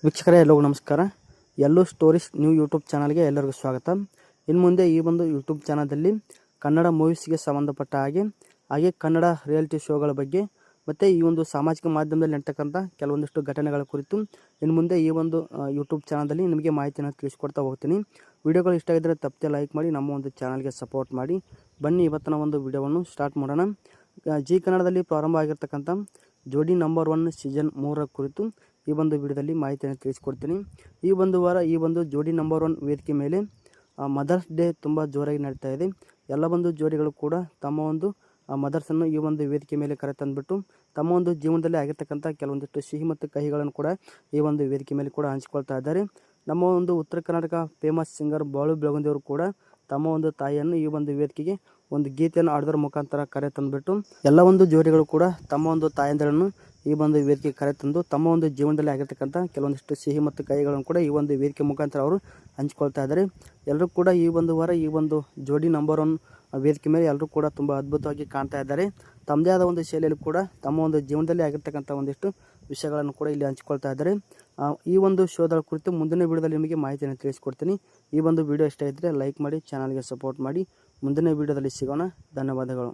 ವೀಕ್ಷಕರೇ ಎಲ್ಲರಿಗೂ ನಮಸ್ಕಾರ. ಎಲ್ಲೂ ಸ್ಟೋರೀಸ್ ನ್ಯೂ ಯೂಟ್ಯೂಬ್ ಚಾನಲ್ಗೆ ಎಲ್ಲರಿಗೂ ಸ್ವಾಗತ. ಇನ್ನು ಮುಂದೆ ಈ ಒಂದು ಯೂಟ್ಯೂಬ್ ಚಾನಲ್ದಲ್ಲಿ ಕನ್ನಡ ಮೂವೀಸ್ಗೆ ಸಂಬಂಧಪಟ್ಟ ಹಾಗೆ ಕನ್ನಡ ರಿಯಾಲಿಟಿ ಶೋಗಳ ಬಗ್ಗೆ ಮತ್ತು ಈ ಒಂದು ಸಾಮಾಜಿಕ ಮಾಧ್ಯಮದಲ್ಲಿ ನಡ್ತಕ್ಕಂಥ ಕೆಲವೊಂದಿಷ್ಟು ಘಟನೆಗಳ ಕುರಿತು ಇನ್ನು ಮುಂದೆ ಈ ಒಂದು ಯೂಟ್ಯೂಬ್ ಚಾನಲ್ದಲ್ಲಿ ನಿಮಗೆ ಮಾಹಿತಿಯನ್ನು ತಿಳಿಸ್ಕೊಡ್ತಾ ಹೋಗ್ತೀನಿ. ವಿಡಿಯೋಗಳು ಇಷ್ಟ ಆಗಿದ್ದರೆ ತಪ್ಪದೆ ಲೈಕ್ ಮಾಡಿ ನಮ್ಮ ಒಂದು ಚಾನಲ್ಗೆ ಸಪೋರ್ಟ್ ಮಾಡಿ. ಬನ್ನಿ ಇವತ್ತಿನ ಒಂದು ವಿಡಿಯೋವನ್ನು ಸ್ಟಾರ್ಟ್ ಮಾಡೋಣ. ಜಿ ಕನ್ನಡದಲ್ಲಿ ಪ್ರಾರಂಭ ಆಗಿರ್ತಕ್ಕಂಥ ಜೋಡಿ ನಂಬರ್ 1 ಸೀಸನ್ 3 ಕುರಿತು ಈ ಒಂದು ವಿಡಿಯೋದಲ್ಲಿ ಮಾಹಿತಿಯನ್ನು ತಿಳಿಸ್ಕೊಡ್ತೀನಿ. ಈ ಒಂದು ವಾರ ಈ ಒಂದು ಜೋಡಿ ನಂಬರ್ 1 ವೇದಿಕೆ ಮೇಲೆ ಮದರ್ಸ್ ಡೇ ತುಂಬ ಜೋರಾಗಿ ನಡೀತಾ ಇದೆ. ಎಲ್ಲ ಒಂದು ಜೋಡಿಗಳು ಕೂಡ ತಮ್ಮ ಒಂದು ಮದರ್ಸನ್ನು ಈ ಒಂದು ವೇದಿಕೆ ಮೇಲೆ ಕರೆತಂದುಬಿಟ್ಟು ತಮ್ಮ ಒಂದು ಜೀವನದಲ್ಲಿ ಆಗಿರ್ತಕ್ಕಂಥ ಕೆಲವೊಂದಿಷ್ಟು ಸಿಹಿ ಮತ್ತು ಕಹಿಗಳನ್ನು ಕೂಡ ಈ ಒಂದು ವೇದಿಕೆ ಮೇಲೆ ಕೂಡ ಹಂಚಿಕೊಳ್ತಾ ಇದ್ದಾರೆ. ನಮ್ಮ ಒಂದು ಉತ್ತರ ಕರ್ನಾಟಕ ಫೇಮಸ್ ಸಿಂಗರ್ ಬಾಳು ಬೆಳಗುಂದಿಯವರು ಕೂಡ ತಮ್ಮ ಒಂದು ತಾಯಿಯನ್ನು ಈ ಒಂದು ವೇದಿಕೆಗೆ ಒಂದು ಗೀತೆಯನ್ನು ಹಾಡೋದ್ರ ಮುಖಾಂತರ ಕರೆ ತಂದುಬಿಟ್ಟು ಎಲ್ಲ ಒಂದು ಜೋಡಿಗಳು ಕೂಡ ತಮ್ಮ ಒಂದು ತಾಯಂದಿರನ್ನು ಈ ಒಂದು ವೇದಿಕೆ ಕರೆ ತಂದು ತಮ್ಮ ಒಂದು ಜೀವನದಲ್ಲಿ ಆಗಿರ್ತಕ್ಕಂಥ ಕೆಲವೊಂದಿಷ್ಟು ಸಿಹಿ ಮತ್ತು ಕಹಿಗಳನ್ನು ಕೂಡ ಈ ಒಂದು ವೇದಿಕೆ ಮುಖಾಂತರ ಅವರು ಹಂಚಿಕೊಳ್ತಾ ಇದ್ದಾರೆ. ಎಲ್ಲರೂ ಕೂಡ ಈ ಒಂದು ವಾರ ಈ ಒಂದು ಜೋಡಿ ನಂಬರ್ 1 ವೇದಿಕೆ ಮೇಲೆ ಎಲ್ಲರೂ ಕೂಡ ತುಂಬ ಅದ್ಭುತವಾಗಿ ಕಾಣ್ತಾ ಇದ್ದಾರೆ. ತಮ್ಮದೇ ಆದ ಒಂದು ಶೈಲಿಯಲ್ಲಿ ಕೂಡ ತಮ್ಮ ಒಂದು ಜೀವನದಲ್ಲಿ ಆಗಿರ್ತಕ್ಕಂಥ ಒಂದಿಷ್ಟು ವಿಷಯಗಳನ್ನು ಕೂಡ ಇಲ್ಲಿ ಹಂಚಿಕೊಳ್ತಾ ಇದ್ದಾರೆ. ಈ ಒಂದು ಶೋಗಳ ಕುರಿತು ಮುಂದಿನ ವಿಡಿಯೋದಲ್ಲಿ ನಿಮಗೆ ಮಾಹಿತಿಯನ್ನು ತಿಳಿಸ್ಕೊಡ್ತೀನಿ. ಈ ಒಂದು ವಿಡಿಯೋ ಇಷ್ಟ ಇದ್ದರೆ ಲೈಕ್ ಮಾಡಿ, ಚಾನಲ್ಗೆ ಸಪೋರ್ಟ್ ಮಾಡಿ. ಮುಂದಿನ ವಿಡಿಯೋದಲ್ಲಿ ಸಿಗೋಣ. ಧನ್ಯವಾದಗಳು.